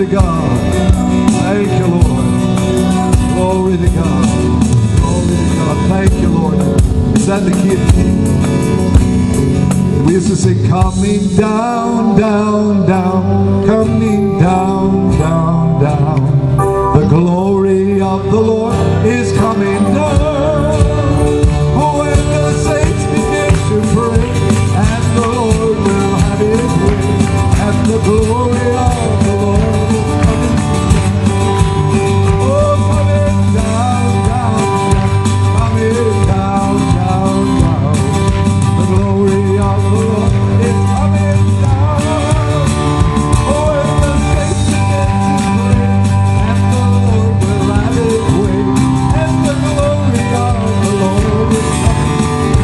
to God. Thank you, Lord. Glory to God. Glory to God. Thank you, Lord. Is that the key of the key? We used to sing, coming down, down, down, coming down, down, down. The glory of the Lord is coming down. Oh, when the saints begin to pray, and the Lord will have his way, and the glory of the Lord is coming down. Oh, coming down, down, down, coming down, down, down. The glory of the Lord is coming down. Oh, when the saints begin to pray, and the Lord will have his way, and the glory of the Lord is coming down.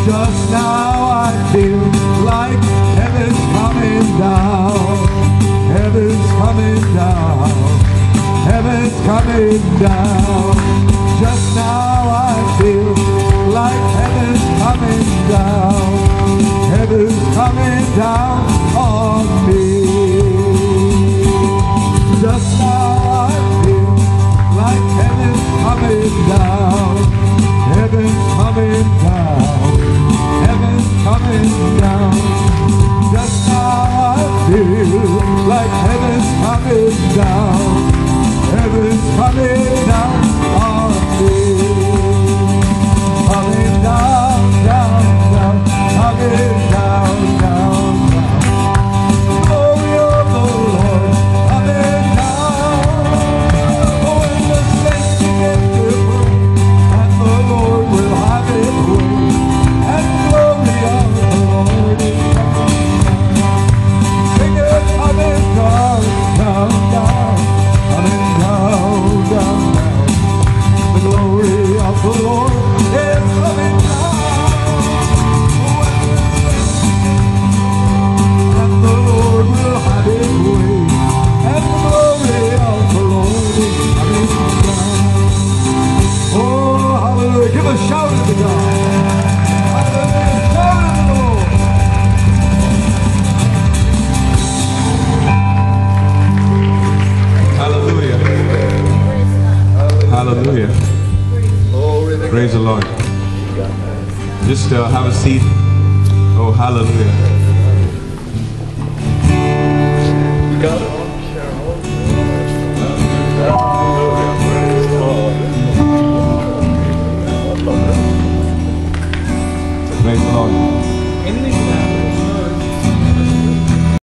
Just now I feel like heaven's coming down. Heaven's coming down on me. Just now I feel like heaven's coming down. Heaven's coming down. Heaven's coming down. Just now I feel like heaven's coming down. Heaven's coming down on me. Coming down, down, down, coming down, down, down. Glory of the Lord coming down. Oh, when the saints begin to pray, and the Lord will have his way, and the glory of the Lord is coming down. Sing it, coming down, down, down. Coming down, down, down. The glory of the Lord is coming down. And the Lord will have his way, and the glory of the Lord is coming down. Oh, hallelujah. Give a shout unto God. Hallelujah. Shout unto the Lord. Hallelujah. Hallelujah. Praise the Lord. Just have a seat. Oh, hallelujah.